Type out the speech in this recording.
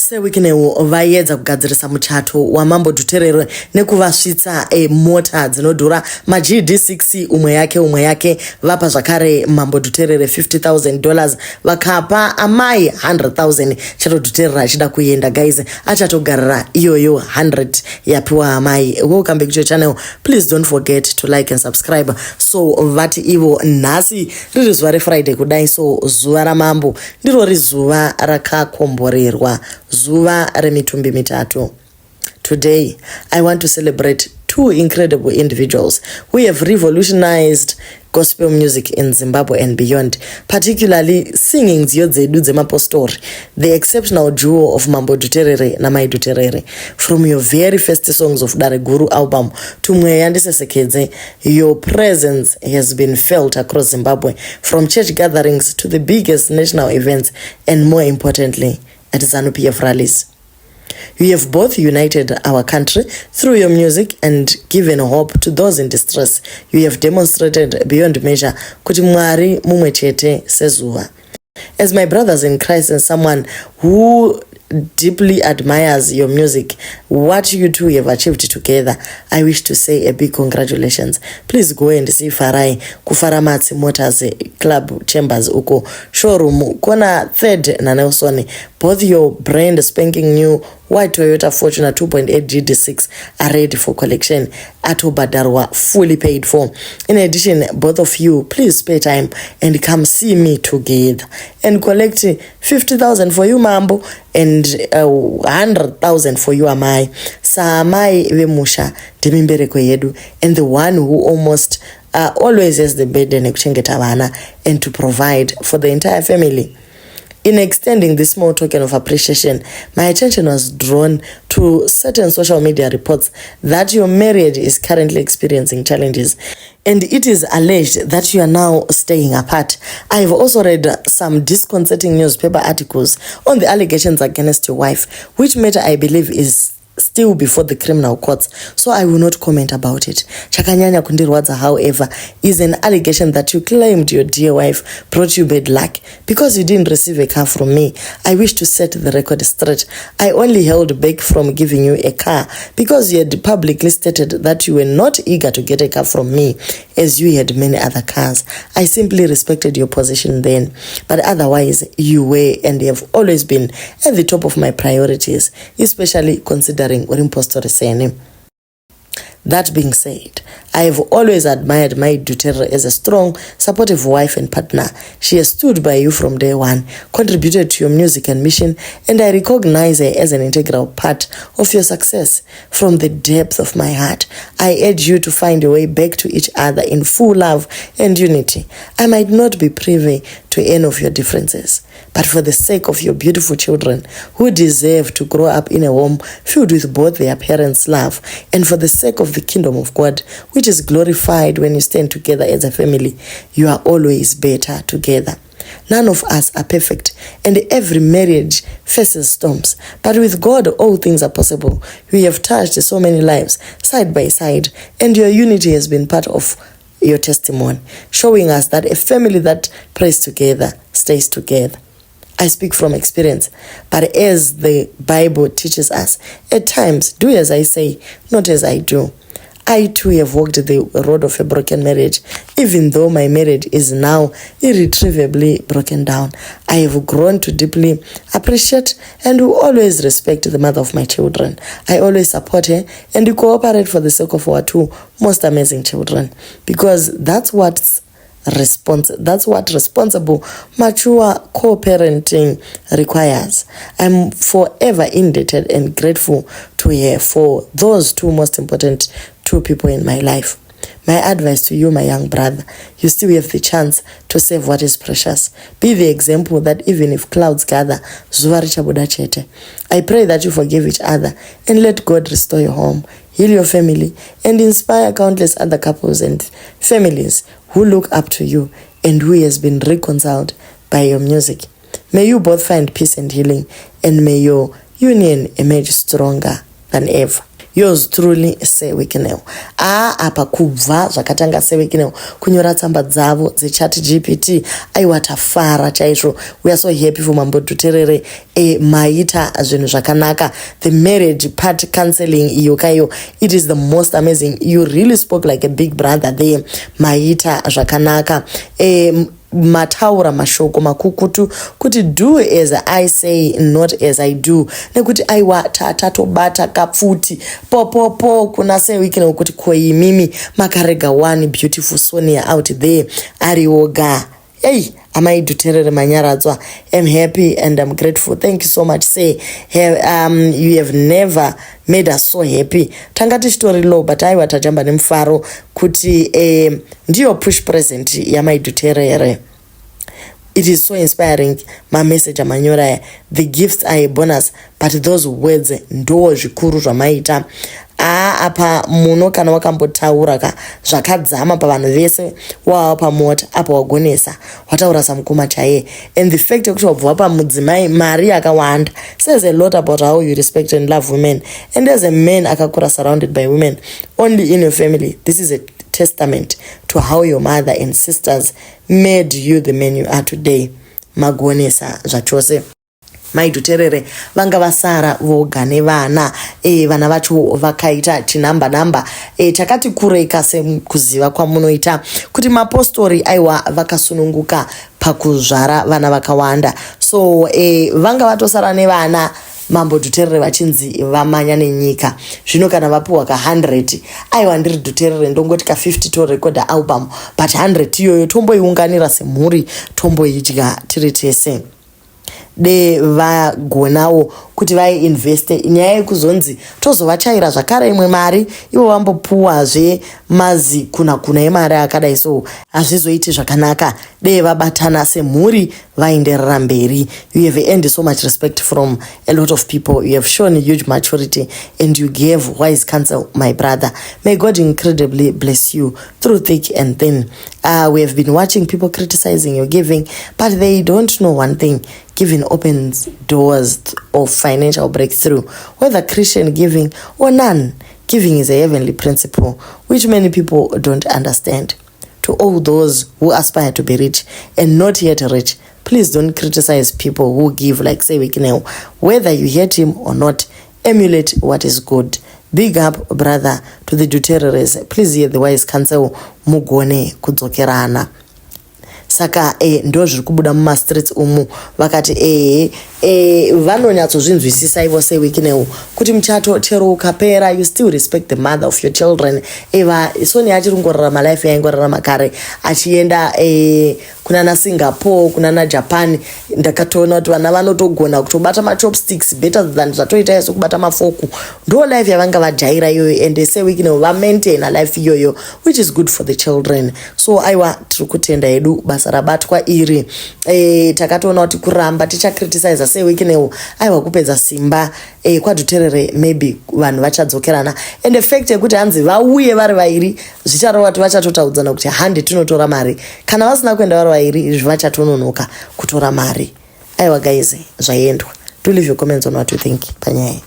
Sirwicknel vaedza kugadzirisa muchato waMambo Dhuterere nekuvasvitsa mota dzinodhura maGD6 umwe yake vapa zvakare Mambo Dhuterere $50,000 vakapa amai 100,000 chato Dhuterere achida kuenda guys achatogarira iyoyo 100 yapiwa amai. Welcome back to your channel. Please don't forget to like and subscribe. So vati ivo nhasi riri zuva reFriday kudai, so zuva raMambo ndiro rizuva rakakomborerwa, zuva remitumbi mitatu. Today I want to celebrate two incredible individuals who have revolutionized gospel music in Zimbabwe and beyond, particularly singing nziyo dzedu dzemapostori, the exceptional duo of Mambo Dhuterere naMai Dhuterere. From your very first songs of Dare Guru album to Mweya Ndisesekedze, your presence has been felt across Zimbabwe, from church gatherings to the biggest national events, and more importantly, at ZANU-PF rallies. You have both united our country through your music and given hope to those in distress. You have demonstrated beyond measure kuti Mwari mumwe chete sezuva. As my brothers in Christ and someone who deeply admires your music, what you two have achieved together, I wish to say a big congratulations. Please go and see Farai Kufaramatsi Motors Club Chambers uko showroom kona 3rd na Nelson. Both your brand spanking new white Toyota Fortuner 2.8 GD6 are ready for collection. Atobadarwa fully paid for. In addition, both of you, please spare time and come see me together and collect 50,000 for you Mambo and 100,000 for you Amai. Saamai vemusha temimbereko yedu, and the one who almost always has the burden ekuchengeta vana and to provide for the entire family. In extending this small token of appreciation, my attention was drawn to certain social media reports that your marriage is currently experiencing challenges, and it is alleged that you are now staying apart. I have also read some disconcerting newspaper articles on the allegations against your wife, which matter I believe is still before the criminal courts, so I will not comment about it. Chakanyanya kundirwadza, however, is an allegation that you claimed your dear wife brought you bad luck because you didn't receive a car from me. I wish to set the record straight. I only held back from giving you a car because you had publicly stated that you were not eager to get a car from me, as you had many other cars. I simply respected your position then, but otherwise you were and have always been at the top of my priorities, especially considering Urimpostorisene. That being said, I have always admired Mai Dhuterere as a strong, supportive wife and partner. She has stood by you from day one, contributed to your music and mission, and I recognize her as an integral part of your success. From the depth of my heart, I urge you to find a way back to each other in full love and unity. I might not be privy to any of your differences, but for the sake of your beautiful children who deserve to grow up in a home filled with both their parents' love, and for the sake of the kingdom of God, which is glorified when you stand together as a family, you are always better together. None of us are perfect, and every marriage faces storms, but with God all things are possible. We have touched so many lives side by side, and your unity has been part of your testimony, showing us that a family that prays together stays together. I speak from experience, but as the Bible teaches us, at times do as I say, not as I do. I too have walked the road of a broken marriage. Even though my marriage is now irretrievably broken down, I have grown to deeply appreciate and will always respect the mother of my children. I always support her and cooperate for the sake of our two most amazing children, because that's what responsible, mature co-parenting requires. I'm forever indebted and grateful to her for those two most important two people in my life. My advice to you, my young brother, you still have the chance to save what is precious. Be the example that even if clouds gather, zuva richabuda chete. I pray that you forgive each other and let God restore your home, heal your family, and inspire countless other couples and families who look up to you and who has been reconciled by your music. May you both find peace and healing, and may your union emerge stronger than ever. Yours truly, Sirwicknel. Apa kubva zvakatanga Sirwicknel kunyora tsamba dzavo dzeChat GPT. Aiwa tafara chaizvo. We are so happy for Mambo Dhuterere. Maita zvinhu zvakanaka. The marriage part counseling iyokayo. It is the most amazing. You really spoke like a big brother there. Maita zvakanaka. Mataura mashoko makukutu kuti do as I say, not as I do. Nekuti aiwa tatobata kapfuti popopo kuna Sirwicknel kuti koi mimi makarega one beautiful Sonia out there arioga. Hey, amai Dhuterere manyaradzwa. I'm happy and I'm grateful. Thank you so much. Say, you have never made us so happy. Tangati story low, but I watajamba nemfaro kuti ndiyo push present yamai Dhuterere. It is so inspiring. My message amanyora, the gifts are a bonus, but those words ndo zvikuru zvamaita. Apa muno kana wakambotaura ka zvakadzama pavanhu vese wava pamota apa wagonesa wataura samukoma chaiye. And the fact yekuti wabva pamudzimai mari yakawanda says a lot about how you respect and love women. And as a man akakura surrounded by women only in your family, this is a testament to how your mother and sisters made you the man you are today. Magonesa zvachose. Mai Dhuterere vanga vasara voga nevana vana vacho vakaita chinamba chakati kureka sekuziva kwamunoita kuti mapostori aiwa vakasununguka pakuzvara vana vakawanda. So vanga vatosara nevana Mambo Dhuterere vachinzi vamanya nenyika. Zvino kana vapuwa ka 100 aiwa ndiri Dhuterere ndongoti ka 50 to record album, but 100 iyoyo tomboiunganira semhuri tomboidya tiri tese. De vagonawo kuti vainveste nyaya yekuzonzi tozovachaira zvakare imwe mari ivo vambopuwazve mazi kuna emari akadai. So hazvizoiti zvakanaka. De vabatana semhuri vaenderera mberi. You have earned so much respect from a lot of people. You have shown huge maturity and you gave wise counsel, my brother. May God incredibly bless you through thick and thin. We have been watching people criticizing your giving, but they don't know one thing. Giving opens doors of financial breakthrough, whether Christian giving or none. Giving is a heavenly principle, which many people don't understand. To all those who aspire to be rich and not yet rich, please don't criticize people who give like Sirwicknel. Whether you hate him or not, emulate what is good. Big up, brother, to the Dhutereres. Please hear the wise counsel, mugone kudzokerana. Saka ndo zviri kubuda mumastreets umu vakati vanonyatsozvinzwisisa ivo Sirwicknel kuti muchato chero ukapera you still respect the mother of your children. Sonia achiri kungorarama life yaingorarama kare achienda kuna naSingapore kuna naJapan. Ndakatoona kuti vana vanotogona kutobata machopsticks better than zvatoita yeso kubata mafoku. Ndo life yavanga vajaira iyoyo, and Sirwicknel vamaintain a life iyoyo which is good for the children. So aiwa tiri kutenda edu basa rabatwa iri. Takatoona kuti kuramba ticha criticize Sirwicknel aiwa kupedza simba kwa Dhuterere maybe vanhu vachadzokerana. And the fact yekuti hanzi vauye vari vairi zvicharova kuti vachatotaudzana kuti handi tinotora mari. Kana vasina kuenda vari vairi zvachatononoka kutora mari. Aiwa guys, zvaendwa. Do leave your comments on what you think panyaya.